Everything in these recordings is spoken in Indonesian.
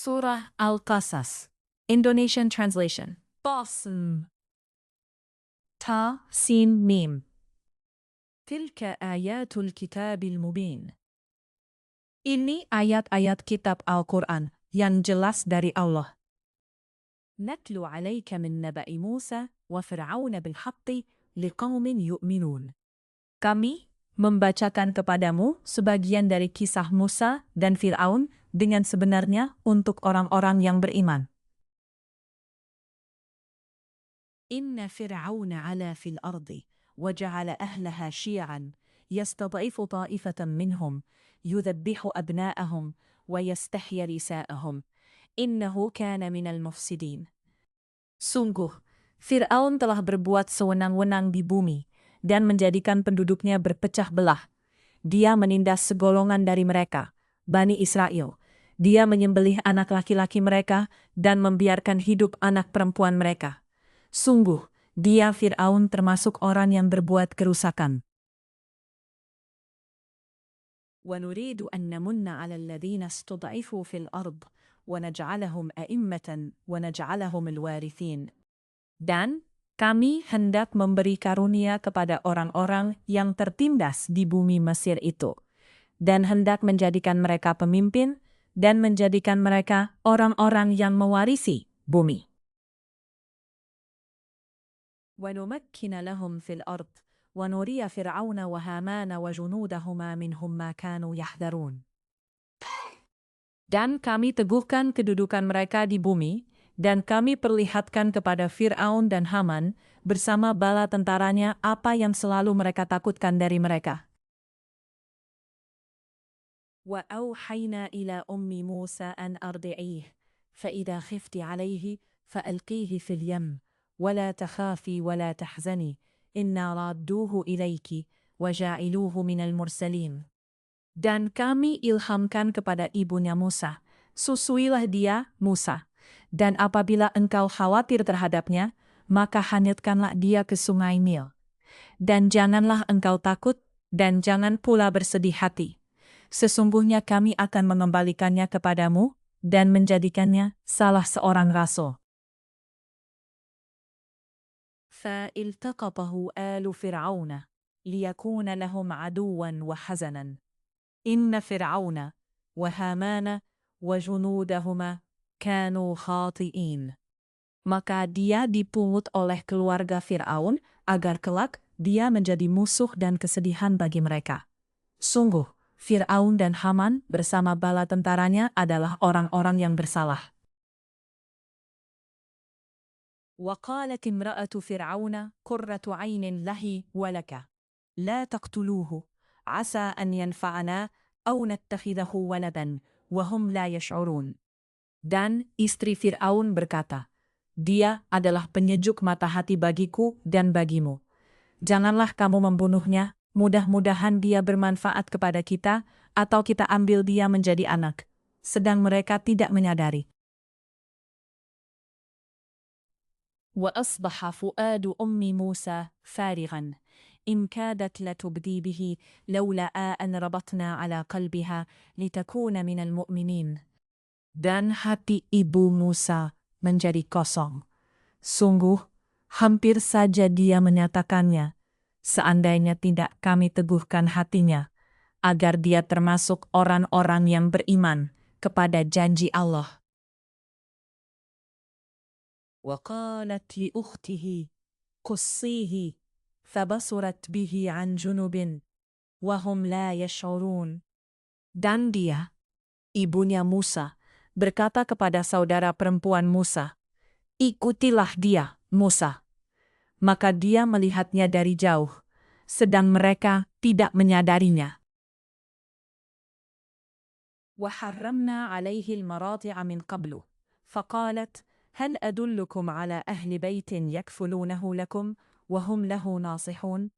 Surah Al-Qasas. Indonesian translation. Tasm. Ta, Sin, Mim. Tilka ayatul kitabil mubin. Ini ayat-ayat kitab Al-Quran yang jelas dari Allah. Natlu alaika min naba'i Musa wa Fir'auna bil haqqi liqaumin yu'minun. Kami membacakan kepadamu sebagian dari kisah Musa dan Fir'aun dengan sebenarnya untuk orang-orang yang beriman. Inna Fir'auna ala fil ardi wa ja'ala ahlaha syi'an yastad'ifu ta'ifatan minhum yudhabbihu abna'ahum wa yastahya nisa'ahum innahu kana minal mufsidin. Sungguh, Fir'aun telah berbuat sewenang-wenang di bumi dan menjadikan penduduknya berpecah belah. Dia menindas segolongan dari mereka, Bani Israel. Dia menyembelih anak laki-laki mereka dan membiarkan hidup anak perempuan mereka. Sungguh, dia Fir'aun termasuk orang yang berbuat kerusakan. وَنُرِيدُ أَن نَّمُنَّ عَلَى الَّذِينَ اسْتُضْعِفُوا فِي الْأَرْضِ وَنَجْعَلَهُمْ أَئِمَّةً وَنَجْعَلَهُمُ الْوَارِثِينَ. Dan kami hendak memberi karunia kepada orang-orang yang tertindas di bumi Mesir itu, dan hendak menjadikan mereka pemimpin dan menjadikan mereka orang-orang yang mewarisi bumi. وَنُمَكِّنَ لَهُمْ فِي الْأَرْضِ وَنُرِيَ فِرْعَوْنَ وَهَامَانَ وَجُنُودَهُمَا مِنْهُمْ مَا كَانُوا يَحْذَرُونَ. Dan kami teguhkan kedudukan mereka di bumi, dan kami perlihatkan kepada Fir'aun dan Haman bersama bala tentaranya apa yang selalu mereka takutkan dari mereka. وَأَوْحَيْنَا إِلَى أُمِّ مُوسَى أَنْ أَرْضِعِيهِ فَإِذَا خِفْتِ عَلَيْهِ فَأَلْقِيهِ فِي الْيَمِّ وَلَا تَخَافِي وَلَا تَحْزَنِي إِنَّا رَادُّوهُ إِلَيْكِ وَجَاعِلُوهُ مِنَ الْمُرْسَلِينَ. Dan kami ilhamkan kepada ibunya Musa, susuilah dia, Musa. Dan apabila engkau khawatir terhadapnya, maka hanyutkanlah dia ke sungai Nil. Dan janganlah engkau takut, dan jangan pula bersedih hati. Sesungguhnya kami akan mengembalikannya kepadamu, dan menjadikannya salah seorang rasul. فَإِلْتَقَطَهُ آلُ فِرْعَوْنَ لِيَكُونَ لَهُمْ عَدُوًّا وَحَزَنًا إِنَّ فِرْعَوْنَ وَهَامَانَ وَجُنُودَهُمَا كَانُوا خَاطِئِينَ. Maka dia dipungut oleh keluarga Fir'aun agar kelak dia menjadi musuh dan kesedihan bagi mereka. Sungguh, Fir'aun dan Haman bersama bala tentaranya adalah orang-orang yang bersalah. وَقَالَتِ امْرَأَةُ فِرْعَوْنَ قُرَّةُ عَيْنٍ لَهِ وَلَكَ لَا تَقْتُلُوهُ عَسَى أَنْ يَنْفَعَنَا أَوْ نَتَّخِذَهُ وَلَدًا وَهُمْ لَا يَشْعُرُونَ. Dan istri Fir'aun berkata, dia adalah penyejuk mata hati bagiku dan bagimu. Janganlah kamu membunuhnya, mudah-mudahan dia bermanfaat kepada kita, atau kita ambil dia menjadi anak. Sedang mereka tidak menyadari. وَأَصْبَحَ فُؤَادُ أُمِّ مُوسَى فَارِغًا إِنْ كَادَتْ لَتُبْدِي بِهِ لَوْلَا أَنْ رَبَطْنَا عَلَى قَلْبِهَا لِتَكُونَ مِنَ الْمُؤْمِنِينَ. Dan hati ibu Musa menjadi kosong. Sungguh, hampir saja dia menyatakannya, seandainya tidak kami teguhkan hatinya, agar dia termasuk orang-orang yang beriman kepada janji Allah. وَقَالَتْ لِأُخْتِهِ قُصِّيهِ فَبَصُرَتْ بِهِ عَنْ جُنُبٍ وَهُمْ لَا يَشْعُرُونَ. Dan dia, ibunya Musa, berkata kepada saudara perempuan Musa, ikutilah dia, Musa. Maka dia melihatnya dari jauh, sedang mereka tidak menyadarinya. وَحَرَّمْنَا عَلَيْهِ الْمَرَاضِعَ مِنْ قَبْلُ فَقَالَتْ هَلْ أَدُلُّكُمْ عَلَى أَهْلِ بَيْتٍ يَكْفُلُونَهُ لَكُمْ وَهُمْ لَهُ نَاصِحُونَ.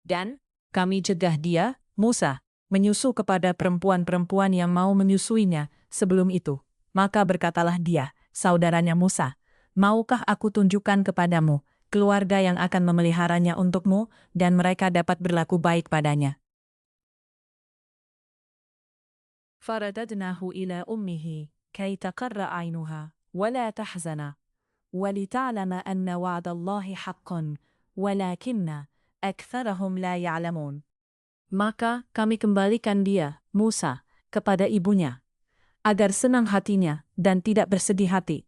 Dan kami cegah dia, Musa, menyusu kepada perempuan-perempuan yang mau menyusuinya sebelum itu. Maka berkatalah dia, saudaranya Musa, maukah aku tunjukkan kepadamu keluarga yang akan memeliharanya untukmu, dan mereka dapat berlaku baik padanya. فَرَدَدْنَاهُ إِلَى أُمِّهِ كي تقر عينها ولا تحزن ولتعلم أن وعد الله حق ولكن أكثرهم لا يعلمون. Maka kami kembalikan dia, Musa, kepada ibunya, agar senang hatinya dan tidak bersedih hati,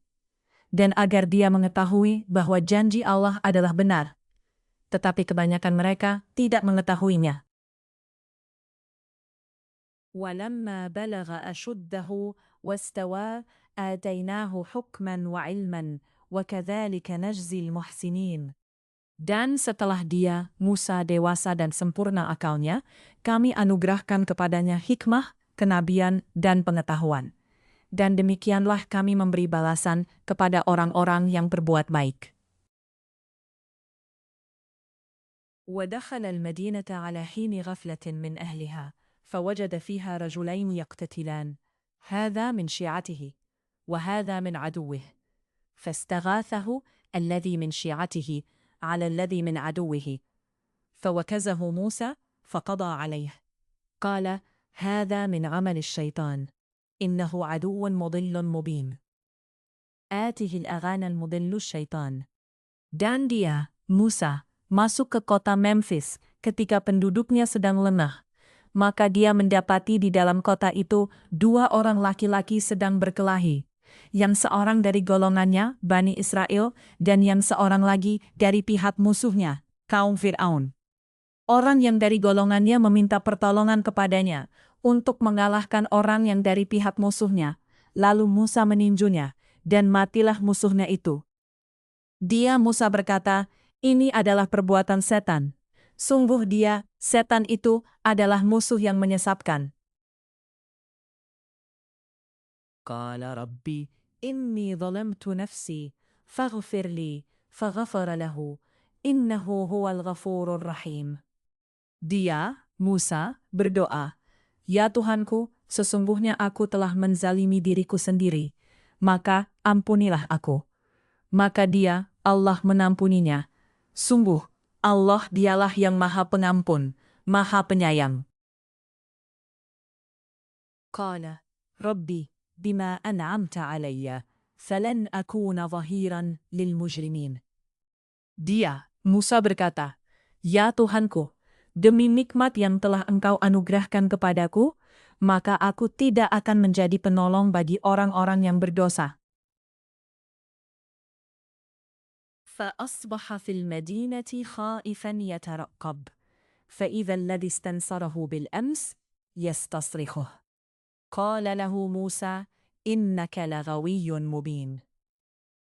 dan agar dia mengetahui bahwa janji Allah adalah benar. Tetapi kebanyakan mereka tidak mengetahuinya. وَلَمَّا بَلَغَ أَشُدَّهُ وَاسْتَوَى آتَيْنَاهُ حُكْمًا وَعِلْمًا وَكَذَلِكَ نَجْزِي الْمُحْسِنِينَ. Dan setelah dia, Musa, dewasa dan sempurna akalnya, kami anugerahkan kepadanya hikmah, kenabian, dan pengetahuan. Dan demikianlah kami memberi balasan kepada orang-orang yang berbuat baik. وَدَخَلَ الْمَدِينَةَ عَلَى حِينِ غَفْلَةٍ مِنْ أَهْلِهَا فَوَجَدَ فِيهَا رَجُلَيْنِ يَقْتَتِلَانِ هَذَا مِنْ شِيعَتِهِ وَهَذَا مِنْ عَدُوِّهِ فَاسْتَغَاثَهُ الَّذِي مِنْ شِيعَتِهِ على الذي من عدوه فوكزه موسى فقضى عليه قال هذا من عمل الشيطان إنه عدو مضل مبين آته الأغانى المضل الشيطان. Dan dia, Musa, masuk ke kota Memphis ketika penduduknya sedang lemah. Maka dia mendapati di dalam kota itu 2 orang laki-laki sedang berkelahi. Yang seorang dari golongannya, Bani Israel, dan yang seorang lagi dari pihak musuhnya, kaum Fir'aun. Orang yang dari golongannya meminta pertolongan kepadanya untuk mengalahkan orang yang dari pihak musuhnya. Lalu Musa meninjunya, dan matilah musuhnya itu. Dia, Musa, berkata, ini adalah perbuatan setan. Sungguh dia, setan itu, adalah musuh yang menyesatkan. قال ربي إني ظلمت نفسي فاغفر لي فغفر له إنه هو الغفور الرحيم. Dia, Musa, berdoa, ya Tuhanku, sesungguhnya aku telah menzalimi diriku sendiri, maka ampunilah aku. Maka dia, Allah, mengampuninya. Sungguh, Allah dialah yang maha pengampun, maha penyayang. Qala Rabbi بما أنعمت علي فلن أكون ظهيرا للمجرمين. Dia, Musa, berkata, ya Tuhanku, demi nikmat yang telah Engkau anugerahkan kepadaku, maka aku tidak akan menjadi penolong bagi orang-orang yang berdosa. فأصبح في المدينة خائفا يترقب فإذا الذي استنصره بالأمس يستصرخه قال له موسى إنك لغوي مبين.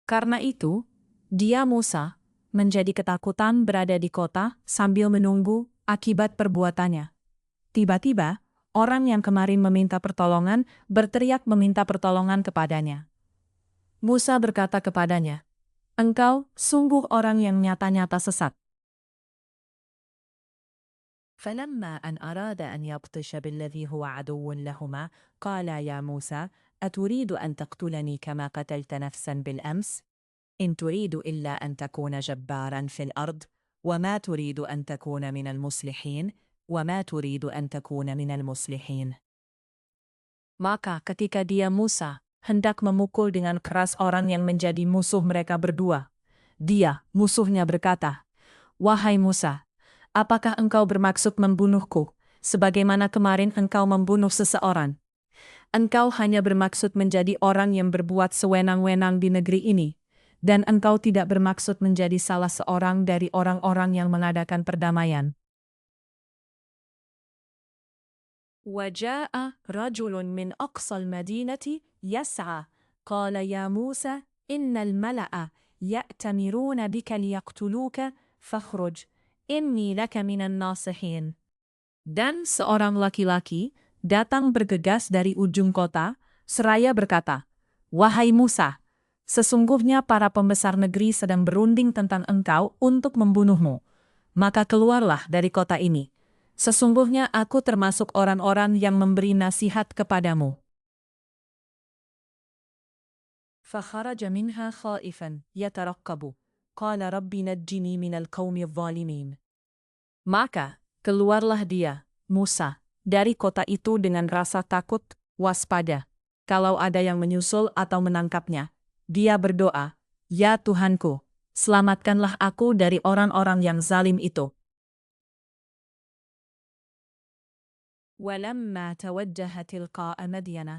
Karena itu, dia, Musa, menjadi ketakutan berada di kota sambil menunggu akibat perbuatannya. Tiba-tiba, orang yang kemarin meminta pertolongan berteriak meminta pertolongan kepadanya. Musa berkata kepadanya, engkau sungguh orang yang nyata-nyata sesat. فلما أن أراد أن يبطش بالذي هو عدو لهما قال يا موسى أتريد أن تقتلني كما قتلت نفسا بالأمس؟ إن تريد إلا أن تكون جبارا في الأرض وما تريد أن تكون من المصلحين وما تريد أن تكون من المصلحين. Maka ketika dia, Musa, hendak memukul dengan keras orang yang menjadi musuh mereka berdua, dia, musuhnya, berkata, wahai Musa, apakah engkau bermaksud membunuhku, sebagaimana kemarin engkau membunuh seseorang? Engkau hanya bermaksud menjadi orang yang berbuat sewenang-wenang di negeri ini, dan engkau tidak bermaksud menjadi salah seorang dari orang-orang yang mengadakan perdamaian. وَجَاءَ رَجُلٌ مِّنْ أَقْصَى الْمَدِينَةِ يَسْعَى قَالَ يَا مُوسَى إِنَّ الْمَلَأَ يَأْتَمِرُونَ بِكَ لِيَقْتُلُوكَ فَاخْرُجْ إِنِّي لَكَ مِنَ النَّاصِحِينَ. Dan seorang laki-laki datang bergegas dari ujung kota, seraya berkata, wahai Musa, sesungguhnya para pembesar negeri sedang berunding tentang engkau untuk membunuhmu. Maka keluarlah dari kota ini. Sesungguhnya aku termasuk orang-orang yang memberi nasihat kepadamu. فخرج منها خائفا يترقب قال رب نجني من القوم الظالمين. Maka keluarlah dia, Musa, dari kota itu dengan rasa takut, waspada. kalau ada yang menyusul atau menangkapnya. Dia berdoa, "Ya Tuhanku, selamatkanlah aku dari orang-orang yang zalim itu." ولما توجه تلقاء مدين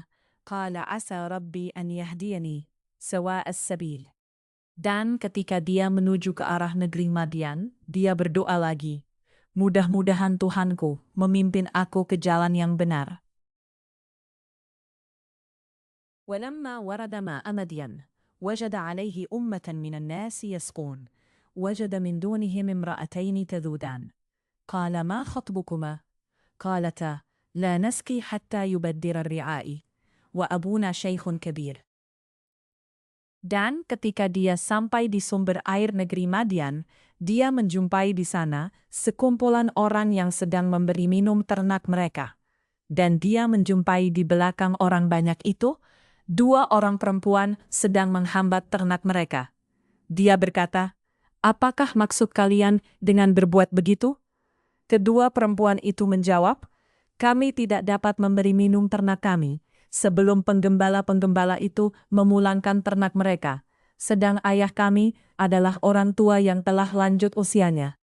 قال عسى ربي أن يهديني سواء السبيل. Dan ketika dia menuju ke arah negeri Madian, dia berdoa lagi, "Mudah-mudahan Tuhanku memimpin aku ke jalan yang benar." ولما ورد ماء مدين وجد عليه أمة من الناس يسقون وجد من دونهم امرأتين تذودان قال ما خطبكما قالتا لا نسقي حتى يبدر الرعاء وأبونا شيخ كبير. Dan ketika dia sampai di sumber air negeri Madian, dia menjumpai di sana sekumpulan orang yang sedang memberi minum ternak mereka. Dan dia menjumpai di belakang orang banyak itu, 2 orang perempuan sedang menghambat ternak mereka. Dia berkata, "Apakah maksud kalian dengan berbuat begitu?" Kedua perempuan itu menjawab, "Kami tidak dapat memberi minum ternak kami sebelum penggembala-penggembala itu memulangkan ternak mereka, sedang ayah kami adalah orang tua yang telah lanjut usianya."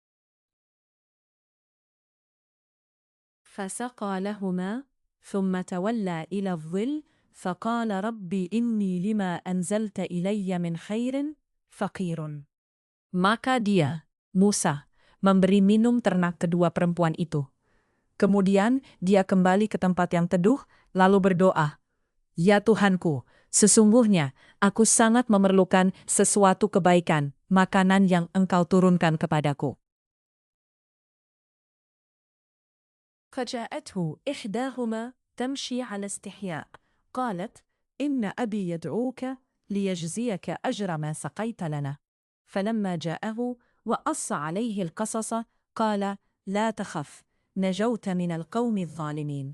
فسقى لهما ثم تولى إلى الظل فقال ربي إني لما أنزلت إلي من خير فقير. Maka dia, Musa, memberi minum ternak kedua perempuan itu. Kemudian dia kembali ke tempat yang teduh, lalu berdoa, "Ya Tuhanku, sesungguhnya aku sangat memerlukan sesuatu kebaikan, makanan yang Engkau turunkan kepadaku." فجاءته إحداهما تمشي على استحياء قالت إن أبي يدعوك ليجزيك أجر ما سقيت لنا. فلما جاءه وقص عليه القصص قال لا تخف نجوت من القوم الظالمين.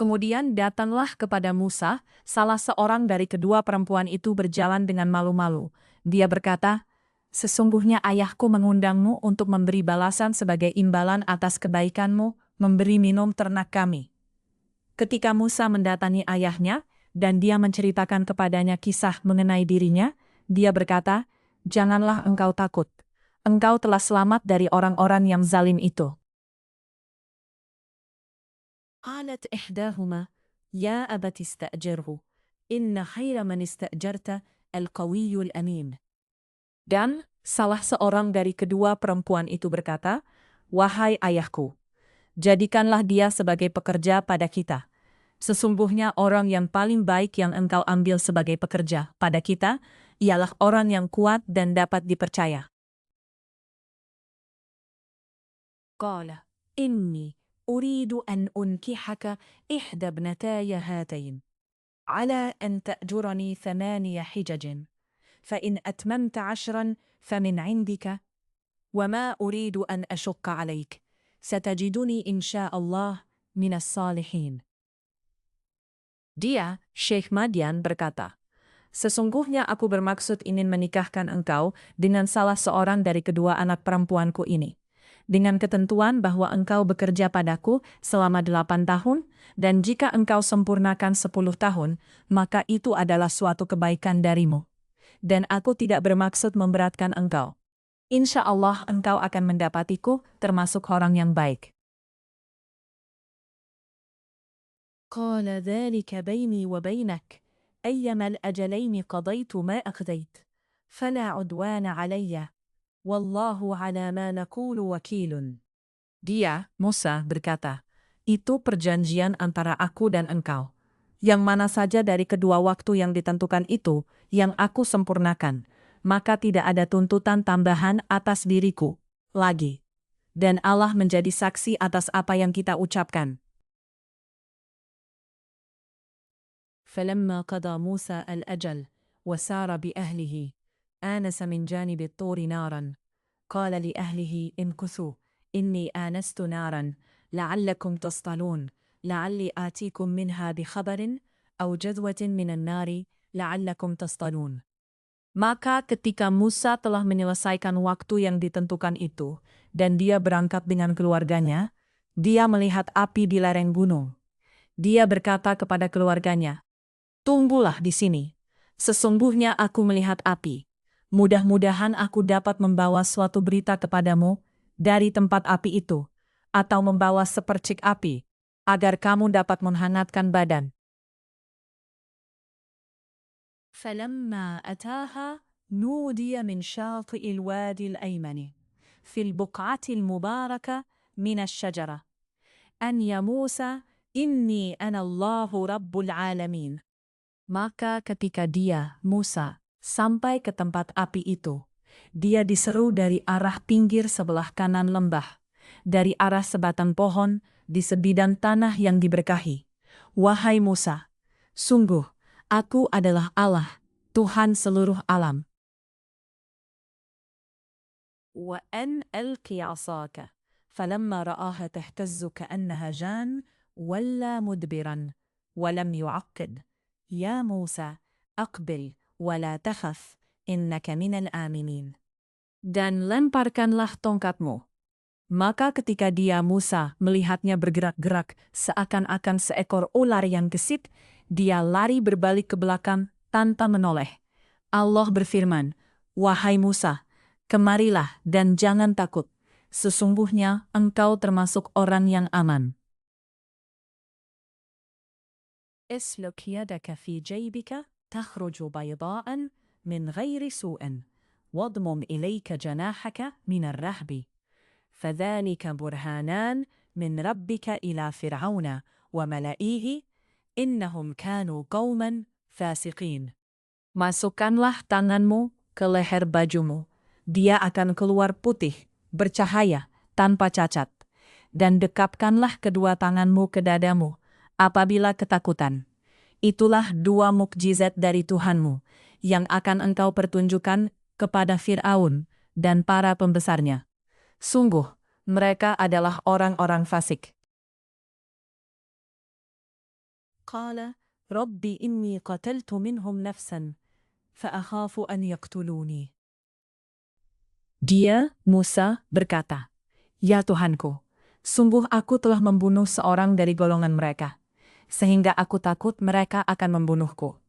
Kemudian datanglah kepada Musa salah seorang dari kedua perempuan itu berjalan dengan malu-malu. Dia berkata, "Sesungguhnya ayahku mengundangmu untuk memberi balasan sebagai imbalan atas kebaikanmu, memberi minum ternak kami." Ketika Musa mendatangi ayahnya, dan dia menceritakan kepadanya kisah mengenai dirinya, dia berkata, "Janganlah engkau takut. Engkau telah selamat dari orang-orang yang zalim itu." قالت إحداهما يا أبت استأجره إن خير من استأجرت القوي الأمين. Dan salah seorang dari kedua perempuan itu berkata, "Wahai ayahku, jadikanlah dia sebagai pekerja pada kita. Sesungguhnya orang yang paling baik yang engkau ambil sebagai pekerja pada kita, ialah orang yang kuat dan dapat dipercaya." قال إني أريد أن أنكحك إحدى ابنتي هاتين على أن تأجرني 8 حجج فإن أتممت 10 فمن عندك وما أريد أن أشق عليك ستجدني إن شاء الله من الصالحين. Dia, Syekh Madian, berkata, "Sesungguhnya aku bermaksud ingin menikahkan engkau dengan salah seorang dari kedua anak perempuanku ini, dengan ketentuan bahwa engkau bekerja padaku selama 8 tahun, dan jika engkau sempurnakan 10 tahun, maka itu adalah suatu kebaikan darimu. Dan aku tidak bermaksud memberatkan engkau. Insya Allah engkau akan mendapatiku termasuk orang yang baik." قال ذلك بيني وبينك أيما الأجلين قضيت ما أقضيت فلا عدوان علي والله على ما نقول وكيل. Dia, Musa, berkata, "Itu perjanjian antara aku dan engkau. Yang mana saja dari kedua waktu yang ditentukan itu, yang aku sempurnakan, maka tidak ada tuntutan tambahan atas diriku lagi. Dan Allah menjadi saksi atas apa yang kita ucapkan." فلما قضى موسى الأجل وسار بأهله آنس من جانب الطور نارا قال لأهله امكثوا إني آنست نارا لعلكم تصطلون لعلي آتيكم منها بخبر أو جذوة من النار لعلكم تصطلون. Maka ketika Musa telah menyelesaikan waktu yang ditentukan itu, dan dia berangkat dengan keluarganya, dia melihat api di lereng gunung. Dia berkata kepada keluarganya, Tunggulah di sini. Sesungguhnya aku melihat api. Mudah-mudahan aku dapat membawa suatu berita kepadamu dari tempat api itu, atau membawa sepercik api, agar kamu dapat menghangatkan badan. فلما أتاها نودي من شاطئ الوادي الأيمن في البقعة المباركة من الشجرة أن يا موسى إني أنا الله رب العالمين. Maka ketika dia, Musa, sampai ke tempat api itu, dia diseru dari arah pinggir sebelah kanan lembah, dari arah sebatang pohon di sebidang tanah yang diberkahi. Wahai Musa, sungguh, aku adalah Allah, Tuhan seluruh alam. وأن ألقي عصاك فلما رآها تهتز كأنها جان ولى مدبرا ولم يعقب يا موسى أقبل ولا تخف إنك من الآمنين. Dan lemparkanlah tongkatmu. Maka ketika dia Musa melihatnya bergerak-gerak seakan-akan seekor ular yang gesit, dia lari berbalik ke belakang tanpa menoleh. Allah berfirman, "Wahai Musa, kemarilah dan jangan takut. Sesungguhnya engkau termasuk orang yang aman." Isluk yadaka fi jaybika takhruju baydaan min ghairi su'in. Wadmum ilayka janahaka min ar-rahbi. فذلك برهانان من ربك إلى فرعون وملئه إنهم كانوا قوما فاسقين. Masukkanlah tanganmu ke leher bajumu. Dia akan keluar putih, bercahaya, tanpa cacat. Dan dekapkanlah kedua tanganmu ke dadamu apabila ketakutan. Itulah dua mukjizat dari Tuhanmu yang akan engkau pertunjukkan kepada Fir'aun dan para pembesarnya. Sungguh, mereka adalah orang-orang fasik. Qala, Rabbi inni qataltu minhum nafsan, fa'akhafu an yaqtuluni. Dia, Musa, berkata, "Ya Tuhanku, sungguh aku telah membunuh seorang dari golongan mereka, sehingga aku takut mereka akan membunuhku."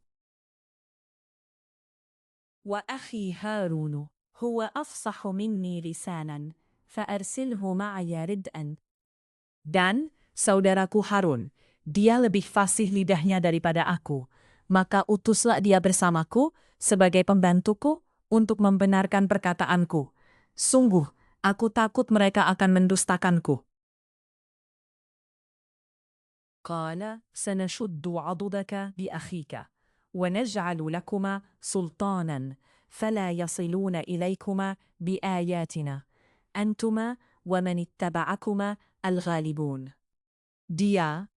Wa akhi Harunu, huwa afsahu minni lisanan, fa'arsilhu ma'aya rid'an. Dan saudaraku Harun, dia lebih fasih lidahnya daripada aku, maka utuslah dia bersamaku sebagai pembantuku untuk membenarkan perkataanku. Sungguh, aku takut mereka akan mendustakanku. Qala sanashuddu 'adudaka bi akhika wa naj'alu lakuma sultanan fala yasiluna ilaykuma bi ayatina antuma wa man ittaba'akuma al-ghalibun. Dia,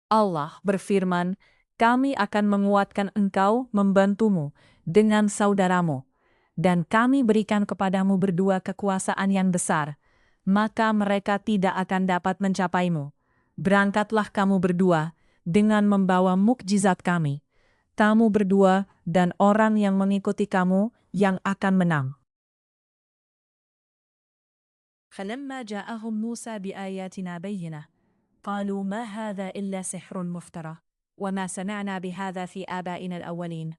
Allah, berfirman, kami akan menguatkan engkau membantumu dengan saudaramu, dan kami berikan kepadamu berdua kekuasaan yang besar, maka mereka tidak akan dapat mencapaimu. Berangkatlah kamu berdua dengan membawa mukjizat kami. Kamu berdua dan orang yang mengikuti kamu yang akan menang. فلما جاءهم موسى بآياتنا بينة قالوا ما هذا إلا سحر مفترى وما سمعنا بهذا في آبائنا الأولين.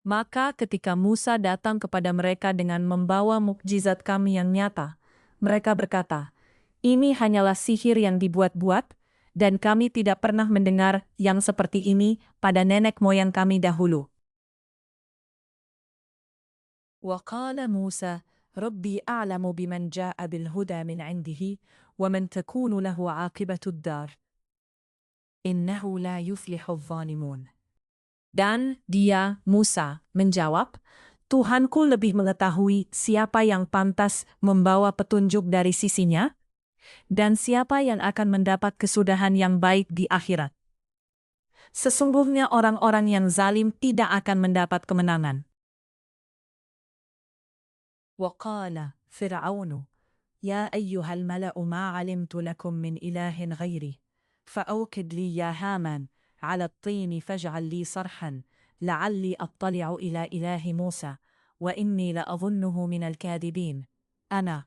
Maka ketika Musa datang kepada mereka dengan membawa mukjizat kami yang nyata, mereka berkata, "Ini hanyalah sihir yang dibuat-buat, dan kami tidak pernah mendengar yang seperti ini pada nenek moyang kami dahulu." وقال موسى ربي أعلم بمن جاء بالهدى من عنده ومن تكون له عاقبة الدار إنه لا يفلح الظالمون. Dan dia, Musa, menjawab, Tuhanku lebih mengetahui siapa yang pantas membawa petunjuk dari sisinya, dan siapa yang akan mendapat kesudahan yang baik di akhirat. Sesungguhnya orang-orang yang zalim tidak akan mendapat kemenangan. وقال فرعون يا أيها الملأ ما علمت لكم من إله غيري فأوقد لي يا هامان على الطين فاجعل لي صرحا لعلي أطلع إلى إله موسى وإني لأظنه من الكاذبين أنا.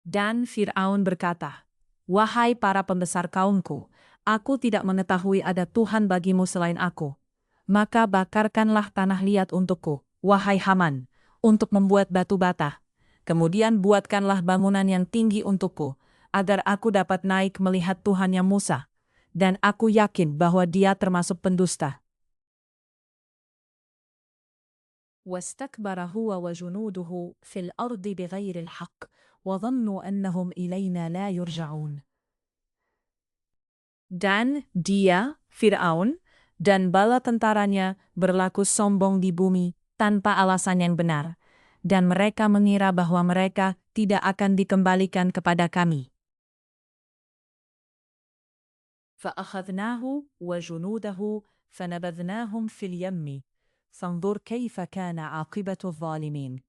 Dan Fir'aun berkata, "Wahai para pembesar kaumku, aku tidak mengetahui ada Tuhan bagimu selain aku. Maka bakarkanlah tanah liat untukku, wahai Haman, untuk membuat batu bata. Kemudian buatkanlah bangunan yang tinggi untukku, agar aku dapat naik melihat Tuhannya Musa. Dan aku yakin bahwa dia termasuk pendusta. واستكبر هو وجنوده في الأرض بغير الحق وظنوا أنهم إلينا لا يرجعون. Dan dia, Fir'aun, dan bala tentaranya berlaku sombong di bumi tanpa alasan yang benar, dan mereka mengira bahwa mereka tidak akan dikembalikan kepada kami. فَأَخَذْنَاهُ وَجُنُودَهُ فَنَبَذْنَاهُمْ فِي الْيَمِّ فَانْظُرْ كَيْفَ كَانَ عَاقِبَةُ الظَّالِمِينَ.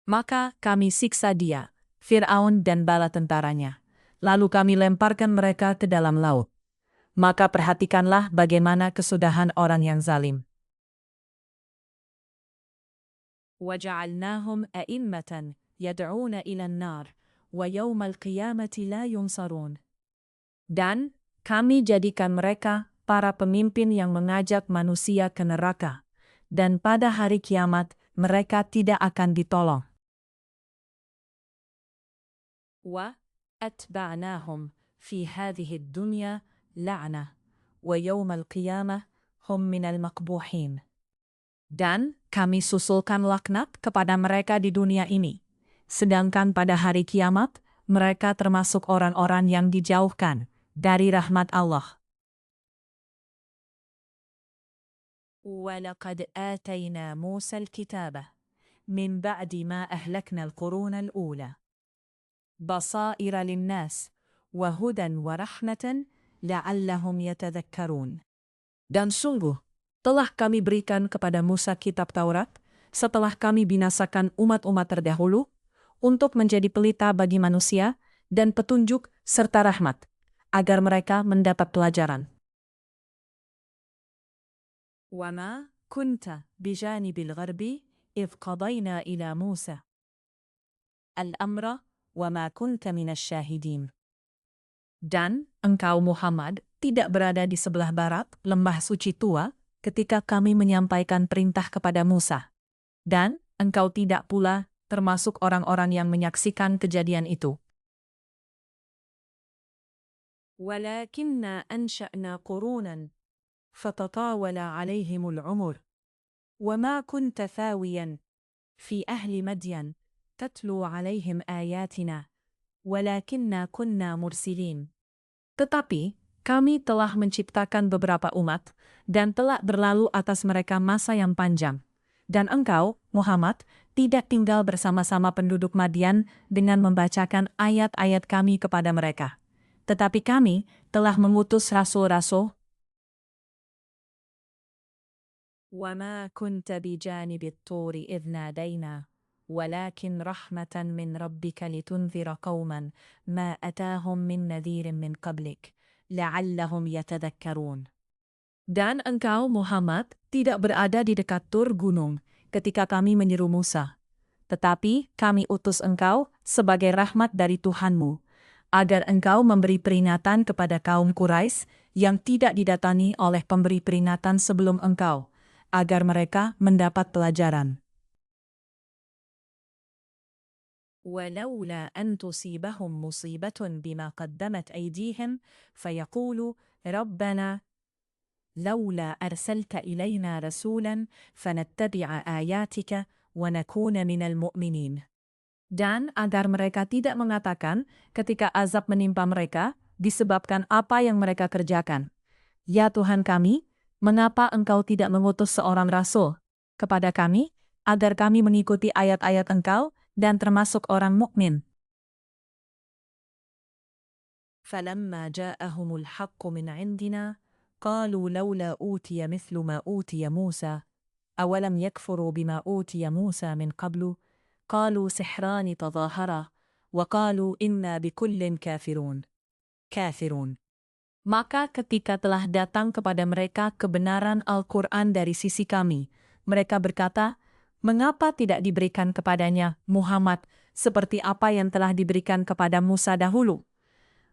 Maka kami siksa dia, Fir'aun dan bala tentaranya. Lalu kami lemparkan mereka ke dalam laut. Maka perhatikanlah bagaimana kesudahan orang yang zalim. وَجَعَلْنَاهُمْ أَئِمَّةً يَدْعُونَ إِلَى النَّارِ وَيَوْمَ الْقِيَامَةِ لَا يُنصَرُونَ. Dan kami jadikan mereka para pemimpin yang mengajak manusia ke neraka, dan pada hari kiamat mereka tidak akan ditolong. وَأَتْبَعْنَاهُمْ فِي هَذِهِ الدُّنْيَا لَعْنَةً وَيَوْمَ الْقِيَامَةِ هُمْ مِنَ الْمَقْبُوحِينَ. Dan kami susulkan laknat kepada mereka di dunia ini, sedangkan pada hari kiamat mereka termasuk orang-orang yang dijauhkan dari rahmat Allah. وَلَقَدْ آتَيْنَا مُوسَى الْكِتَابَ مِنْ بَعْدِ مَا أَهْلَكْنَا الْقُرُونَ الْأُولَى بَصَائِرَ لِلنَّاسِ وَهُدًى وَرَحْمَةً لَعَلَّهُمْ يَتَذَكَّرُونَ. Dan sungguh, telah kami berikan kepada Musa kitab Taurat setelah kami binasakan umat-umat terdahulu untuk menjadi pelita bagi manusia dan petunjuk serta rahmat, agar mereka mendapat pelajaran. وَمَا كُنْتَ بِجَانِبِ الْغَرْبِ إِذْ قَضَيْنَا إِلَى مُوسَى الْأَمْرَ وَمَا كُنْتَ مِنَ الشَّاهِدِينَ. Dan engkau Muhammad tidak berada di sebelah barat lembah suci tua ketika kami menyampaikan perintah kepada Musa. Dan engkau tidak pula termasuk orang-orang yang menyaksikan kejadian itu. وَلَكِنَّا أَنْشَأْنَا قُرُونًا فَتَطَاوَلَ عَلَيْهِمُ الْعُمُرُ وَمَا كُنْتَ ثَاوِيًا فِي أَهْلِ مَدْيَنَ تَتْلُو عَلَيْهِمْ آيَاتِنَا وَلَكِنَّا كُنَّا مُرْسِلِينَ. Tetapi kami telah menciptakan beberapa umat dan telah berlalu atas mereka masa yang panjang. Dan engkau, Muhammad, tidak tinggal bersama-sama penduduk Madian dengan membacakan ayat-ayat kami kepada mereka. Tetapi kami telah mengutus rasul-rasul. وَمَا كُنْتَ بِجَانِبِ الطُّورِ إِذْ نَادَيْنَا وَلَكِنْ رَحْمَةً مِّنْ رَبِّكَ لِتُنْذِرَ قَوْمًا مَا أَتَاهُمْ مِنْ نَذِيرٍ مِّنْ قَبْلِكَ لَعَلَّهُمْ يَتَذَكَّرُونَ. Dan engkau, Muhammad, tidak berada di dekat Tur gunung ketika kami menyeru Musa. Tetapi kami utus engkau sebagai rahmat dari Tuhanmu, agar engkau memberi peringatan kepada kaum Quraisy yang tidak didatangi oleh pemberi peringatan sebelum engkau, agar mereka mendapat pelajaran. وَلَوْلَا أَن تُصِيبَهُم مُّصِيبَةٌ بِمَا قَدَّمَتْ أَيْدِيهِمْ فَيَقُولُوا رَبَّنَا لَوْلَا أَرْسَلْتَ إِلَيْنَا رَسُولًا فَنَتَّبِعَ آيَاتِكَ وَنَكُونَ مِنَ الْمُؤْمِنِينَ. Dan agar mereka tidak mengatakan ketika azab menimpa mereka disebabkan apa yang mereka kerjakan, "Ya Tuhan kami, mengapa Engkau tidak mengutus seorang rasul kepada kami agar kami mengikuti ayat-ayat Engkau dan termasuk orang mukmin?" فَلَمَّا جَاءَهُمُ الْحَقُّ مِنْ عِنْدِنَا قَالُوا لَوْلَا أُوتِيَ مِثْلُ مَا أُوتِيَ مُوسَى أَوَلَمْ يَكْفُرُوا بِمَا أُوتِيَ مُوسَى مِنْ قَبْلُ قَالُوا سِحْرَانِ تَظَاهَرَا وَقَالُوا إِنَّا بِكُلٍّ كَافِرُونَ. Maka ketika telah datang kepada mereka kebenaran Al-Quran dari sisi kami, mereka berkata, "Mengapa tidak diberikan kepadanya Muhammad seperti apa yang telah diberikan kepada Musa dahulu?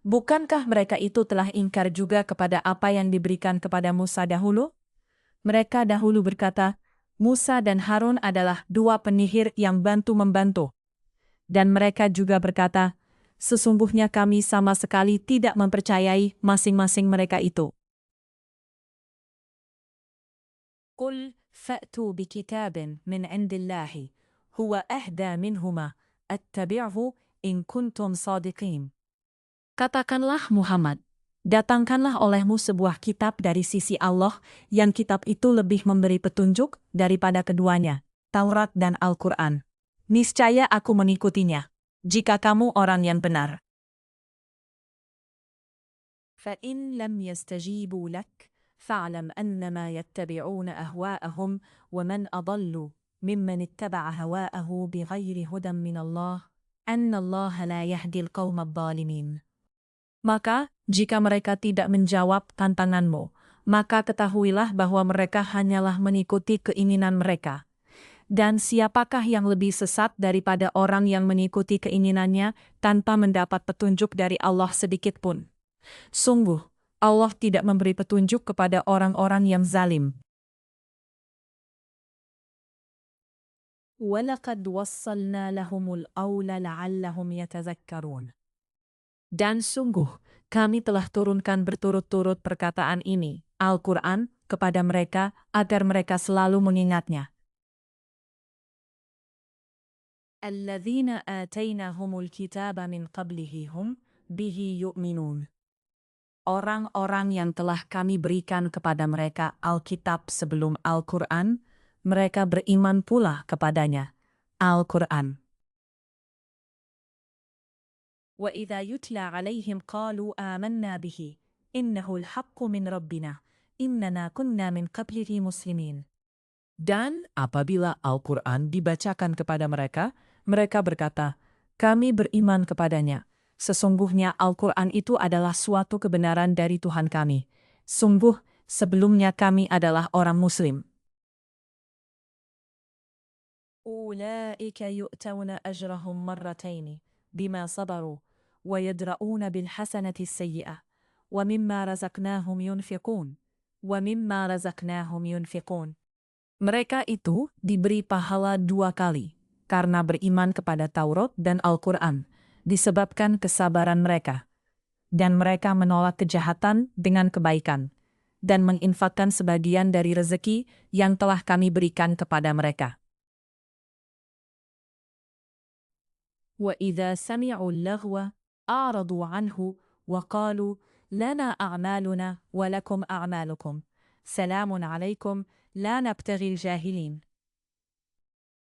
Bukankah mereka itu telah ingkar juga kepada apa yang diberikan kepada Musa dahulu?" Mereka dahulu berkata, Musa dan Harun adalah dua penyihir yang bantu-membantu. Dan mereka juga berkata, sesungguhnya kami sama sekali tidak mempercayai masing-masing mereka itu. Qul fa'tu bikitabin min indillahi, huwa ahda minhuma, attabi'hu in kuntum sadiqin. Katakanlah Muhammad, datangkanlah olehmu sebuah kitab dari sisi Allah, yang kitab itu lebih memberi petunjuk daripada keduanya, Taurat dan Al-Quran. Niscaya aku mengikutinya, jika kamu orang yang benar. فَإِنْ لَمْ يَسْتَجِيبُوا لَكَ فَاعْلَمْ أَنَّمَا يَتَّبِعُونَ أَهْوَاءَهُمْ وَمَنْ أَضَلُّ مِمَّنِ اتَّبَعَ هَوَاءَهُ بِغَيْرِ هُدًى مِنَ اللَّهِ أَنَّ اللَّهَ لَا يَهْدِي الْقَوْمَ الظَّالِمِينَ. Maka, jika mereka tidak menjawab tantanganmu, maka ketahuilah bahwa mereka hanyalah mengikuti keinginan mereka. Dan siapakah yang lebih sesat daripada orang yang mengikuti keinginannya tanpa mendapat petunjuk dari Allah sedikit pun? Sungguh, Allah tidak memberi petunjuk kepada orang-orang yang zalim. وَلَقَدْ وَصَّلْنَا لَهُمُ الْقَوْلَ لَعَلَّهُمْ يَتَذَكَّرُونَ. Dan sungguh, kami telah turunkan berturut-turut perkataan ini, Al-Quran, kepada mereka, agar mereka selalu mengingatnya. الَّذِينَ آتَيْنَاهُمُ الْكِتَابَ مِنْ قَبْلِهِ هُمْ بِهِ يُؤْمِنُونَ. Orang-orang yang telah kami berikan kepada mereka Alkitab sebelum Al-Quran, mereka beriman pula kepadanya, Al-Quran. وَإِذَا يُتْلَى عَلَيْهِمْ قَالُوا آمَنَّا بِهِ إِنَّهُ الْحَقُّ مِنْ رَبِّنَا إِنَّنَا كُنَّا مِنْ قَبْلِهِ مُسْلِمِينَ. Dan apabila Al-Quran dibacakan kepada mereka, mereka berkata, kami beriman kepadanya. Sesungguhnya Al-Quran itu adalah suatu kebenaran dari Tuhan kami. Sungguh, sebelumnya kami adalah orang Muslim. أُولَٰئِكَ يُؤْتَوْنَ أَجْرَهُمْ مَرَّتَيْنِ بِمَا صَبَرُوا وَيَدْرَءُونَ بِالْحَسَنَةِ السَّيِّئَةَ وَمِمَّا رَزَقْنَاهُمْ يُنْفِقُونَ. Mereka itu diberi pahala 2 kali, karena beriman kepada Taurat dan Al-Quran, disebabkan kesabaran mereka. Dan mereka menolak kejahatan dengan kebaikan, dan menginfakkan sebagian dari rezeki yang telah kami berikan kepada mereka. وَإِذَا سَمِعُوا اللَّغْوَ أَعْرَضُوا عَنْهُ وَقَالُوا لَنَا أَعْمَالُنَا وَلَكُمْ أَعْمَالُكُمْ سَلَامٌ عَلَيْكُمْ لَا نَبْتَغِي الْجَاهِلِينَ.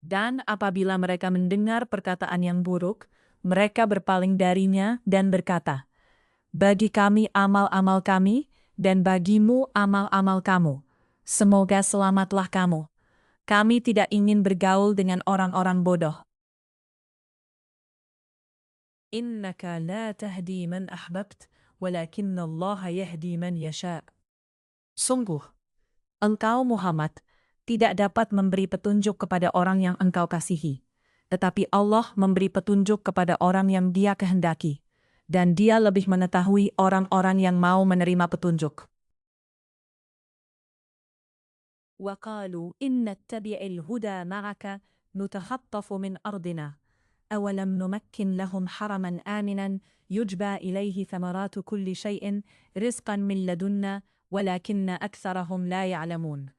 Dan apabila mereka mendengar perkataan yang buruk, mereka berpaling darinya dan berkata, bagi kami amal-amal kami, dan bagimu amal-amal kamu. Semoga selamatlah kamu. Kami tidak ingin bergaul dengan orang-orang bodoh. Innaka la tahdi man ahbabt, walakinna Allah yahdi man yasha'. Sungguh, engkau Muhammad tidak dapat memberi petunjuk kepada orang yang engkau kasihi, tetapi Allah memberi petunjuk kepada orang yang Dia kehendaki, dan Dia lebih mengetahui orang-orang yang mau menerima petunjuk. وَقَالُوا إِنَّ نَتَّبِعِ الْهُدَى مَعَكَ نُتَخَطَّفُ مِنْ أَرْضِنَا أَوَلَمْ نُمَكِّنْ لَهُمْ حَرَمًا آمِنًا يُجْبَى إِلَيْهِ ثَمَرَاتُ كُلِّ شَيْءٍ رِزْقًا مِنْ لَدُنَّا وَلَكِنَّ أَكْثَرَهُمْ لَا يَعْلَمُونَ.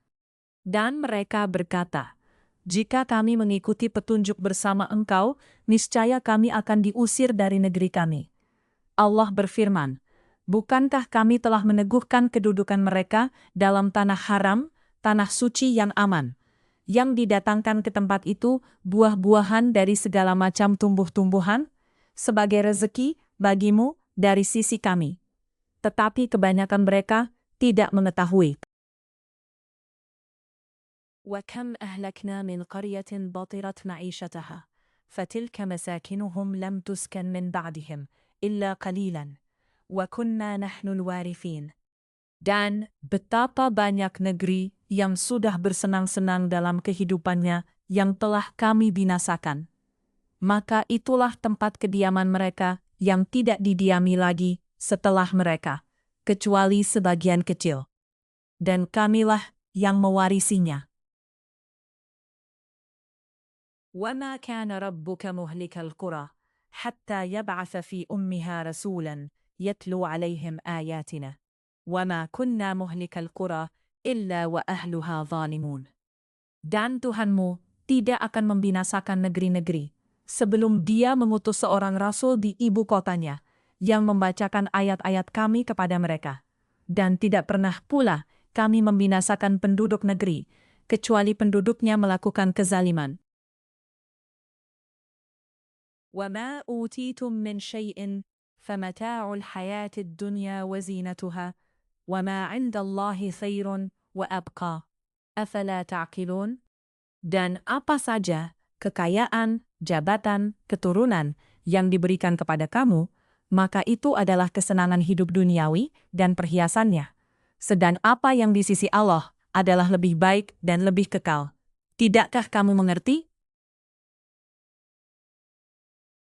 Dan mereka berkata, jika kami mengikuti petunjuk bersama engkau, niscaya kami akan diusir dari negeri kami. Allah berfirman, bukankah kami telah meneguhkan kedudukan mereka dalam tanah haram, tanah suci yang aman, yang didatangkan ke tempat itu buah-buahan dari segala macam tumbuh-tumbuhan, sebagai rezeki bagimu dari sisi kami. Tetapi kebanyakan mereka tidak mengetahui. وَكَمْ أَهْلَكْنَا مِنْ قَرْيَةٍ بَطِرَتْ مَعِيشَتَهَا فَتِلْكَ مَسَاكِنُهُمْ لَمْ تُسْكَنْ مِنْ بَعْدِهِمْ إِلَّا قَلِيلًا وَكُنَّا نَحْنُ الْوَارِثِينَ. Dan betapa banyak negeri yang sudah bersenang-senang dalam kehidupannya yang telah kami binasakan. Maka itulah tempat kediaman mereka yang tidak didiami lagi setelah mereka, kecuali sebagian kecil. Dan kamilah yang mewarisinya. وَمَا كَانَ رَبُّكَ مُهْلِكَ الْقُرَى حَتَّى يَبْعَثَ فِي أُمِّهَا رَسُولًا يَتْلُو عَلَيْهِمْ آيَاتِنَا وَمَا كُنَّا مُهْلِكَ الْقُرَى إِلَّا وَأَهْلُهَا ظَالِمُونَ. Dan Tuhanmu tidak akan membinasakan negeri-negeri sebelum Dia mengutus seorang rasul di ibu kotanya yang membacakan ayat-ayat Kami kepada mereka. Dan tidak pernah pula Kami membinasakan penduduk negeri kecuali penduduknya melakukan kezaliman. وَمَا أُوتِيتُم مِّن شَيْءٍ فَمَتَاعُ الْحَيَاةِ الدُّنْيَا وَزِينَتُهَا وَمَا عِندَ اللَّهِ خَيْرٌ وَأَبْقَى أَفَلَا تَعْقِلُونَ. Dan apa saja kekayaan, jabatan, keturunan yang diberikan kepada kamu, maka itu adalah kesenangan hidup duniawi dan perhiasannya. Sedang apa yang di sisi Allah adalah lebih baik dan lebih kekal. Tidakkah kamu mengerti?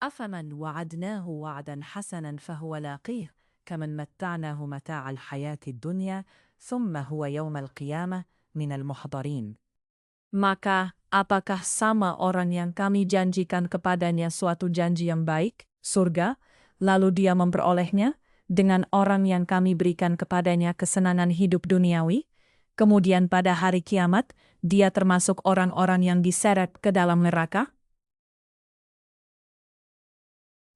أَفَمَنْ وَعَدْنَاهُ وَعْدًا حَسَنًا فَهُوَ لَاقِيهِ كَمَنْ مَتَّعْنَاهُ مَتَاعَ الْحَيَاةِ الدُّنْيَا ثُمَّ هُوَ يَوْمَ الْقِيَامَةِ مِنَ الْمُحْضَرِينَ. Maka, apakah sama orang yang kami janjikan kepadanya suatu janji yang baik, surga, lalu dia memperolehnya, dengan orang yang kami berikan kepadanya kesenangan hidup duniawi, kemudian pada hari kiamat, dia termasuk orang-orang yang diseret ke dalam neraka?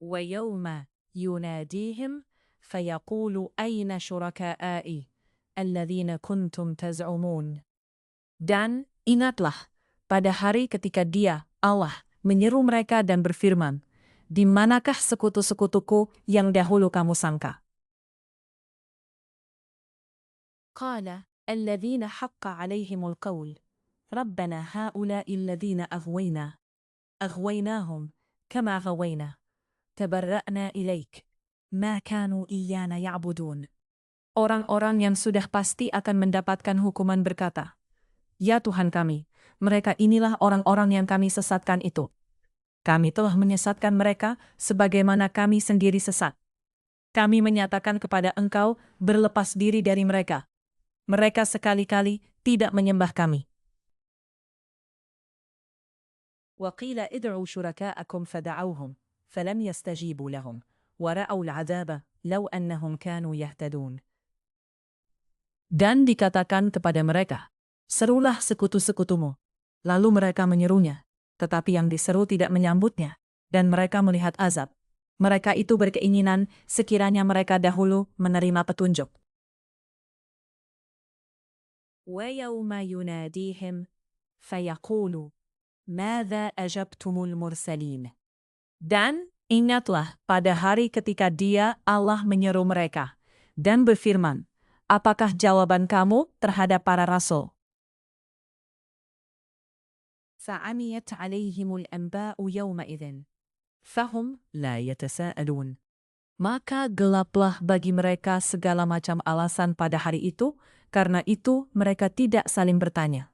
وَيَوْمَ يُنَادِيهِمْ فَيَقُولُ أَيْنَ شُرَكَائِي الَّذِينَ كُنْتُمْ تَزْعُمُونَ. Dan ingatlah, pada hari ketika Dia, Allah, menyeru mereka dan berfirman, di manakah sekutu-sekutuku yang dahulu kamu sangka? قَالَ الَّذِينَ حَقَّ عَلَيْهِمُ الْقَوْلُ رَبَّنَا هَؤُلَاءِ الَّذِينَ أَغْوَيْنَاهُمْ كَمَا غَوَيْنَا تَبَرَّأْنَا إِلَيْكَ مَا كَانُوا إِيَّانَا يَعْبُدُونَ. Orang-orang yang sudah pasti akan mendapatkan hukuman berkata, Ya Tuhan kami, mereka inilah orang-orang yang kami sesatkan itu. Kami telah menyesatkan mereka sebagaimana kami sendiri sesat. Kami menyatakan kepada Engkau berlepas diri dari mereka. Mereka sekali-kali tidak menyembah kami. وَقِيلَ ادْعُوا شُرَكَاءَكُمْ فَدَعَوْهُمْ فَلَمْ يَسْتَجِيبُوا لَهُمْ وَرَأَوْا الْعَذَابَ لَوْ أَنَّهُمْ كَانُوا يَهْتَدُونَ. Dan dikatakan kepada mereka, serulah sekutu-sekutumu. Lalu mereka menyerunya, tetapi yang diseru tidak menyambutnya, dan mereka melihat azab. Mereka itu berkeinginan sekiranya mereka dahulu menerima petunjuk. وَيَوْمَ يُنَادِيهِمْ فَيَقُولُ مَاذَا أَجَبْتُمُ الْمُرْسَلِينَ. Dan ingatlah pada hari ketika Dia, Allah, menyeru mereka, dan berfirman, apakah jawaban kamu terhadap para rasul? فَعَمِيَتْ عَلَيْهِمُ الْأَنْبَاءُ يَوْمَئِذٍ فَهُمْ لَا يَتَسَاءَلُونَ. Maka gelaplah bagi mereka segala macam alasan pada hari itu, karena itu mereka tidak saling bertanya.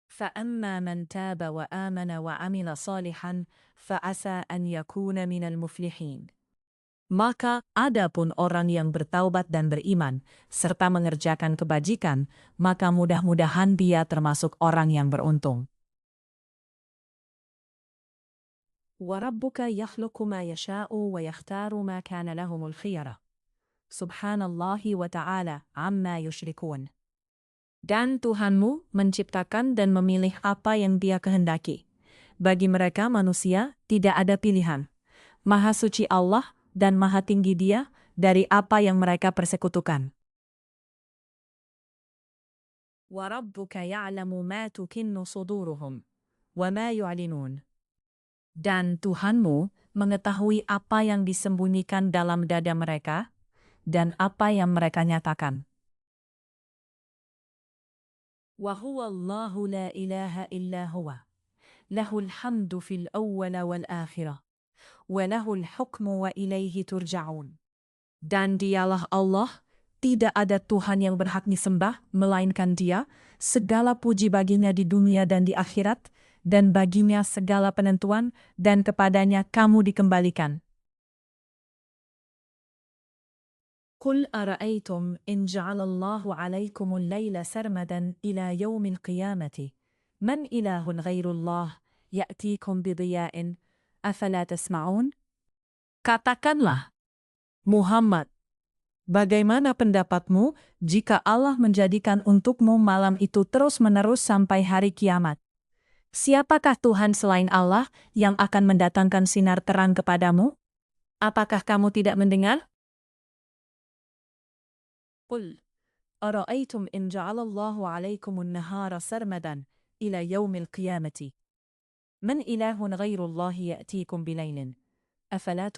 فَأَمَّا مَنْ تَابَ وَآمَنَ وَعَمِلَ صَالِحًا فَعَسَى أَنْ يَكُونَ مِنَ الْمُفْلِحِينَ. Maka adapun orang yang bertaubat dan beriman, serta mengerjakan kebajikan, maka mudah-mudahan dia termasuk orang yang beruntung. وَرَبُّكَ يَخْلُقُ مَا يَشَاءُ وَيَخْتَارُ مَا كَانَ لَهُمُ الْخِيَرَةُ سُبْحَانَ اللَّهِ وَتَعَالَى عَمَّا يُشْرِكُونَ. Dan Tuhanmu menciptakan dan memilih apa yang Dia kehendaki. Bagi mereka manusia tidak ada pilihan. Maha suci Allah dan maha tinggi Dia dari apa yang mereka persekutukan. وَرَبُّكَ يَعْلَمُ مَا تُكِنُّ صُدُورُهُمْ وَمَا يُعْلِنُونَ. Dan Tuhanmu mengetahui apa yang disembunyikan dalam dada mereka dan apa yang mereka nyatakan. وَهُوَ اللَّهُ لَا إِلَهَ إِلَّا هُوَ لَهُ الْحَمْدُ فِي الْأَوَّلِ وَالْآخِرَةِ وَلَهُ الْحُكْمُ وَإِلَيْهِ تُرْجَعُونَ. Dan Dialah Allah, tidak ada Tuhan yang berhak disembah, melainkan Dia, segala puji baginya di dunia dan di akhirat, dan baginya segala penentuan, dan kepadanya kamu dikembalikan. قل أرأيتم إن جعل الله عليكم الليل سرمدا إلى يوم القيامة من إله غير الله يأتيكم بضياء أفلا تسمعون. Katakanlah, Muhammad, bagaimana pendapatmu jika Allah menjadikan untukmu malam itu terus-menerus sampai hari kiamat? Siapakah Tuhan selain Allah yang akan mendatangkan sinar terang kepadamu? Apakah kamu tidak mendengar? Qul أرأيتم إن جعل الله عليكم النهار سرمدا إلى يوم القيامة من إله غير الله يأتيكم بليل أفلا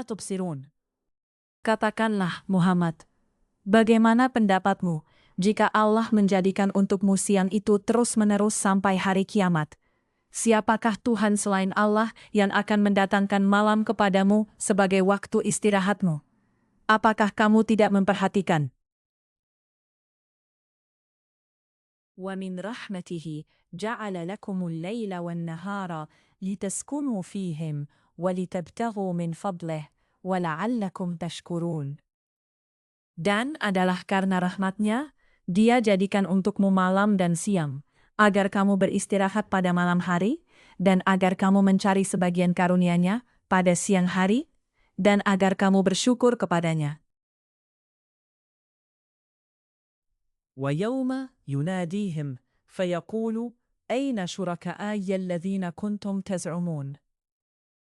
تبصرون. Katakanlah, Muhammad, bagaimana pendapatmu jika Allah menjadikan untukmu siang itu terus-menerus sampai hari kiamat? Siapakah Tuhan selain Allah yang akan mendatangkan malam kepadamu sebagai waktu istirahatmu? Apakah kamu tidak memperhatikan? وَمِنْ رَحْمَتِهِ جَعَلَ لَكُمُ اللَّيْلَ وَالنَّهَارَ لِتَسْكُنُوا فِيهِمْ وَلِتَبْتَغُوا مِنْ فَضْلِهِ وَلَعَلَّكُمْ تَشْكُرُونَ. Dan adalah karena rahmat-Nya, Dia jadikan untukmu malam dan siang, agar kamu beristirahat pada malam hari, dan agar kamu mencari sebagian karunia-Nya pada siang hari, dan agar kamu bersyukur kepadanya. وَيَوْمَ يُنَادِيهِمْ فَيَقُولُ أَيْنَ شُرَكَائِيَ الَّذِينَ كُنْتُمْ تَزْعُمُونَ.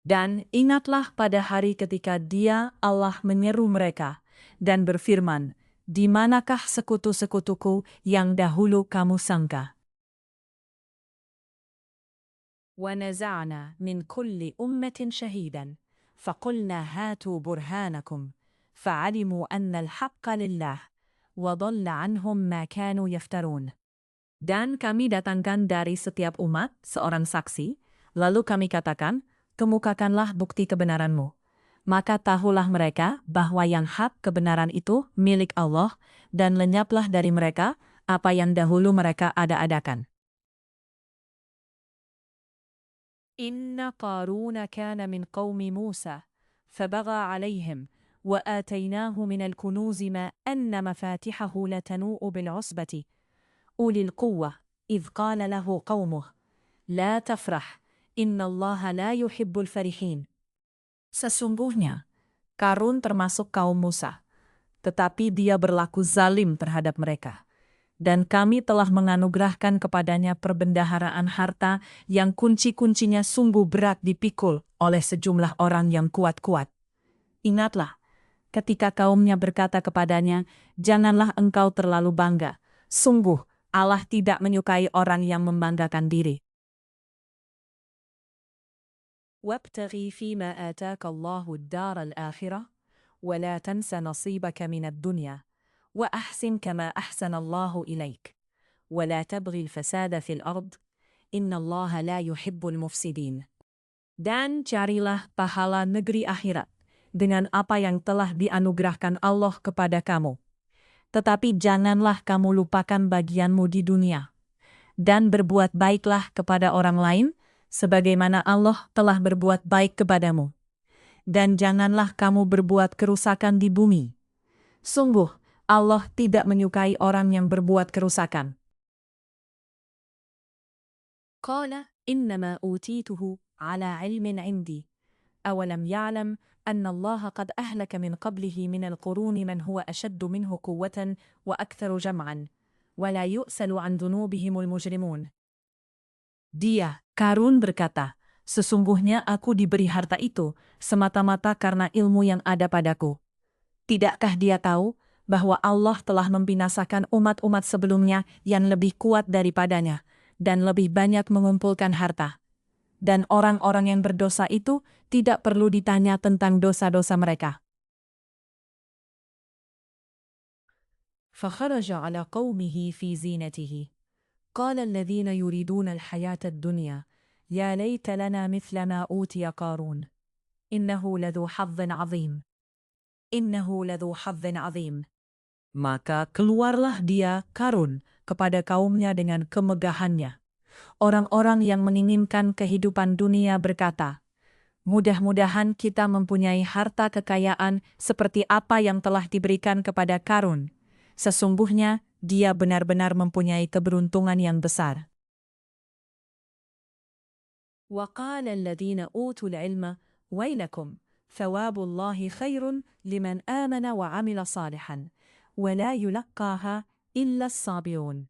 Dan ingatlah pada hari ketika Dia, Allah, menyeru mereka dan berfirman, di manakah sekutu-sekutuku yang dahulu kamu sangka? وَنَزَعْنَا مِنْ كُلِّ أُمَّةٍ شَهِيدًا فَقُلْنَا هَاتُوا بُرْهَانَكُمْ فَعَلِمُوا أَنَّ الْحَقَّ لِلَّهِ وَضَلَّ عَنْهُمْ مَا كَانُوا يَفْتَرُونَ. Dan kami datangkan dari setiap umat seorang saksi, lalu kami katakan, kemukakanlah bukti kebenaranmu. Maka tahulah mereka bahwa yang hak kebenaran itu milik Allah, dan lenyaplah dari mereka apa yang dahulu mereka ada-adakan. Inna Qaruna kana min qawmi Musa, fabagha alayhim, وآتيناه من الكنوز ما أن مفاتحه لتنوء بالعصبة أولي القوة إذ قال له قومه لا تفرح إن الله لا يحب الفرحين. Sesungguhnya, Qarun termasuk kaum Musa, tetapi dia berlaku zalim terhadap mereka. Dan kami telah menganugerahkan kepadanya perbendaharaan harta yang kunci-kuncinya sungguh berat dipikul oleh sejumlah orang yang kuat-kuat. Ingatlah, ketika kaumnya berkata kepadanya, janganlah engkau terlalu bangga. Sungguh, Allah tidak menyukai orang yang membanggakan diri. وَابْتَغِي فِيمَا آتَاكَ اللَّهُ الدَّارَ الْآخِرَةَ وَلَا تَنْسَ نَصِيبَكَ مِنَ الدُّنْيَا وَأَحْسِنْ كَمَا أَحْسَنَ اللَّهُ إِلَيْكَ وَلَا تَبْغِ الْفَسَادَ فِي الْأَرْضِ إِنَّ اللَّهَ لَا يُحِبُّ الْمُفْسِدِينَ. Dan carilah pahala negeri akhirat dengan apa yang telah dianugerahkan Allah kepada kamu. Tetapi janganlah kamu lupakan bagianmu di dunia. Dan berbuat baiklah kepada orang lain, sebagaimana Allah telah berbuat baik kepadamu. Dan janganlah kamu berbuat kerusakan di bumi. Sungguh, Allah tidak menyukai orang yang berbuat kerusakan. Qala innama utituhu ala ilmin indi. أولم يعلم أن الله قد أهلك من قبله من القرون من هو أشد منه قوة وأكثر جمعا ولا يؤسل عن ذنوبهم المجرمون. Dia, Qarun, berkata, sesungguhnya aku diberi harta itu semata-mata karena ilmu yang ada padaku. Tidakkah dia tahu bahwa Allah telah membinasakan umat-umat sebelumnya yang lebih kuat daripadanya dan lebih banyak mengumpulkan harta? Dan orang-orang yang berdosa itu tidak perlu ditanya tentang dosa-dosa mereka. فَخَرَجَ عَلَى قَوْمِهِ فِي زِينَتِهِ قَالَ الَّذِينَ يُرِيدُونَ الْحَيَاةَ الدُّنْيَا يَا لَيْتَ لَنَا مِثْلَ مَا أُوتِيَ قَارُونَ إِنَّهُ لَذُو حَظٍّ عَظِيمٍ. Maka keluarlah dia, Qarun, kepada kaumnya dengan kemegahannya. Orang-orang yang menginginkan kehidupan dunia berkata, Mudah-mudahan kita mempunyai harta kekayaan seperti apa yang telah diberikan kepada Qarun. Sesungguhnya, dia benar-benar mempunyai keberuntungan yang besar. وَقَالَ الَّذِينَ أُوتُوا الْعِلْمَ وَيْلَكُمْ ثَوَابُ اللَّهِ خَيْرٌ لِمَنْ آمَنَ وَعَمِلَ صَالِحًا وَلَا يُلَقَّاهَا إِلَّا الصَّابِرُونَ.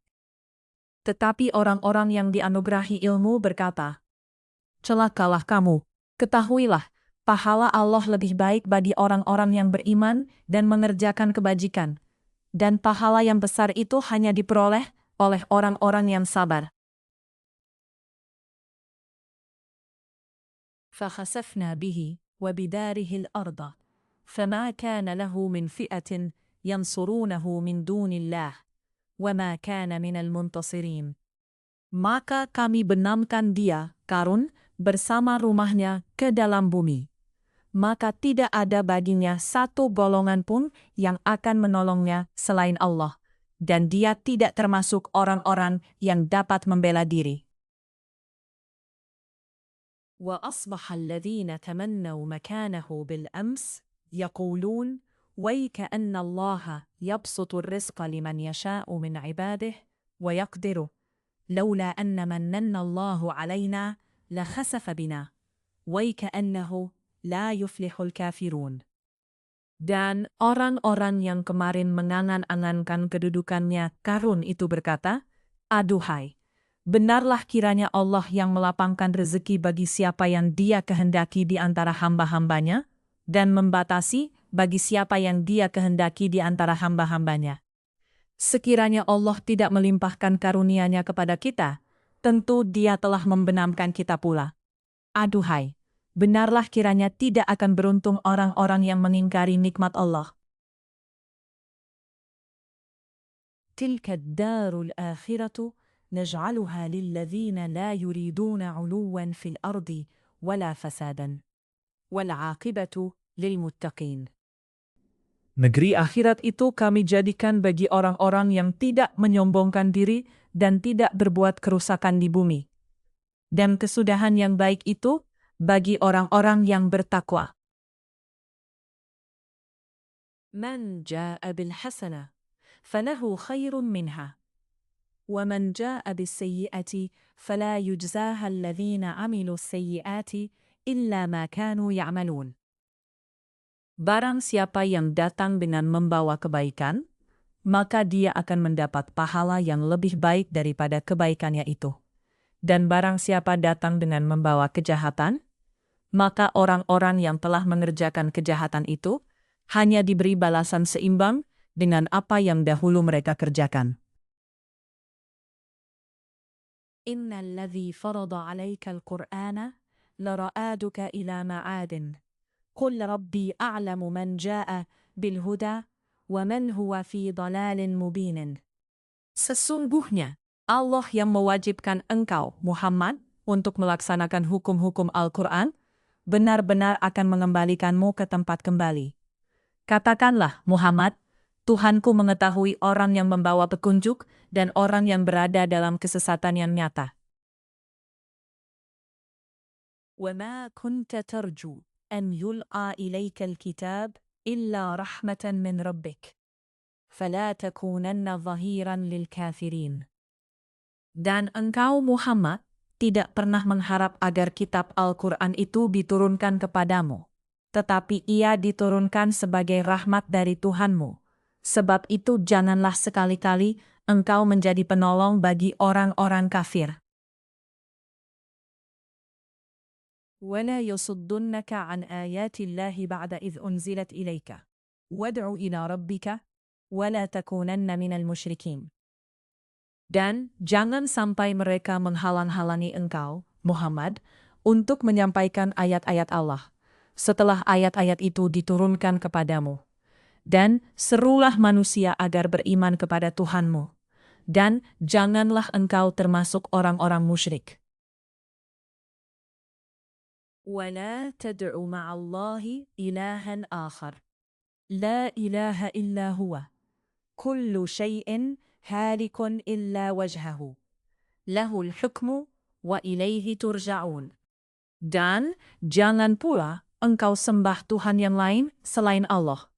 Tetapi orang-orang yang dianugerahi ilmu berkata, celakalah kamu, ketahuilah, pahala Allah lebih baik bagi orang-orang yang beriman dan mengerjakan kebajikan. Dan pahala yang besar itu hanya diperoleh oleh orang-orang yang sabar. فَخَسَفْنَا بِهِ وَبِدَارِهِ الْأَرْضَ فَمَا كَانَ لَهُ مِنْ فِئَةٍ يَنْصُرُونَهُ مِنْ دُونِ اللَّهِ وَمَا كَانَ مِنَ الْمُنْتَصِرِينَ. Maka kami benamkan dia, Qarun, bersama rumahnya ke dalam bumi. Maka tidak ada baginya satu golongan pun yang akan menolongnya selain Allah, dan dia tidak termasuk orang-orang yang dapat membela diri. وَأَصْبَحَ الَّذِينَ تَمَنَّوْا مَكَانَهُ بِالْأَمْسِ يَقُولُونَ وَيْكَأَنَّ اللَّهَ يَبْسُطُ الرِّزْقَ لِمَنْ يَشَاءُ مِنْ عِبَادِهِ وَيَقْدِرُ لَوْلَا أَنَّ مَنَّنَّ اللَّهُ عَلَيْنَا لَخَسَفَ بِنَا وَيْكَأَنَّهُ لَا يُفْلِحُ الْكَافِرُونَ. Dan orang-orang yang kemarin mengangan-angankan kedudukannya Qarun itu berkata, aduhai, benarlah kiranya Allah yang melapangkan rezeki bagi siapa yang dia kehendaki di antara hamba-hambanya, dan membatasi bagi siapa yang dia kehendaki di antara hamba-hambanya. Sekiranya Allah tidak melimpahkan karunia-Nya kepada kita, tentu Dia telah membenamkan kita pula. Aduhai, benarlah kiranya tidak akan beruntung orang-orang yang mengingkari nikmat Allah. Tilka ad-darul akhiratu naj'aluha lilladzina la yuriduna 'uluwan fil ardi wala fasadan. Wal 'aqibatu lil muttaqin. Negeri akhirat itu kami jadikan bagi orang-orang yang tidak menyombongkan diri dan tidak berbuat kerusakan di bumi. Dan kesudahan yang baik itu bagi orang-orang yang bertakwa. Man jaa'a bil hasanah falahu khairun minha. Wa man jaa'a bis sayyi'ati fala yujzaha alladhina 'amilu as-sayyi'ati illa ma kanu ya'malun. Barang siapa yang datang dengan membawa kebaikan, maka dia akan mendapat pahala yang lebih baik daripada kebaikannya itu. Dan barang siapa datang dengan membawa kejahatan, maka orang-orang yang telah mengerjakan kejahatan itu hanya diberi balasan seimbang dengan apa yang dahulu mereka kerjakan. Innal ladzi farada 'alaika al-Qur'ana lara'aduka ila ma'adin. Qul rabbi a'lamu man jaa'a bil huda wa man huwa fi dhalalin mubinin. Sesungguhnya Allah yang mewajibkan engkau, Muhammad, untuk melaksanakan hukum-hukum Al-Quran, benar-benar akan mengembalikanmu ke tempat kembali. Katakanlah, Muhammad, Tuhanku mengetahui orang yang membawa petunjuk dan orang yang berada dalam kesesatan yang nyata. وَمَا كُنْتَ تَرْجُو أَنْ يُلْقَى إِلَيْكَ الْكِتَابُ إِلَّا رَحْمَةً مِنْ رَبِّكَ فَلَا تَكُونَنَّ ظَهِيرًا لِلْكَافِرِينَ. Dan engkau, Muhammad, tidak pernah mengharap agar kitab Al-Quran itu diturunkan kepadamu, tetapi ia diturunkan sebagai rahmat dari Tuhanmu. Sebab itu janganlah sekali-kali engkau menjadi penolong bagi orang-orang kafir. وَلَا يَصُدُّنَّكَ عَنْ آيَاتِ اللَّهِ بَعْدَ إِذْ أُنْزِلَتْ إِلَيْكَ وَادْعُ إِلَى رَبِّكَ وَلَا تَكُونَنَّ مِنَ الْمُشْرِكِينَ. Dan jangan sampai mereka menghalang-halangi engkau, Muhammad, untuk menyampaikan ayat-ayat Allah, setelah ayat-ayat itu diturunkan kepadamu. Dan serulah manusia agar beriman kepada Tuhanmu. Dan janganlah engkau termasuk orang-orang musyrik. وَلَا تَدْعُ مَعَ اللَّهِ إِلَهًا آخَرَ لَا إِلَهَ إِلَّا هُوَ كُلُّ شَيْءٍ هَالِكٌ إِلَّا وَجْهَهُ لَهُ الْحُكْمُ وَإِلَيْهِ تُرْجَعُونَ. Dan jangan pula engkau sembah Tuhan yang lain selain Allah.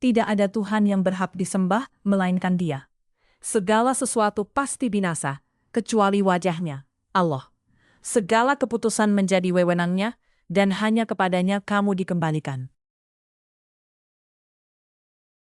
Tidak ada Tuhan yang berhak disembah melainkan Dia. Segala sesuatu pasti binasa, kecuali wajahnya, Allah. Segala keputusan menjadi wewenangnya, dan hanya kepadanya kamu dikembalikan.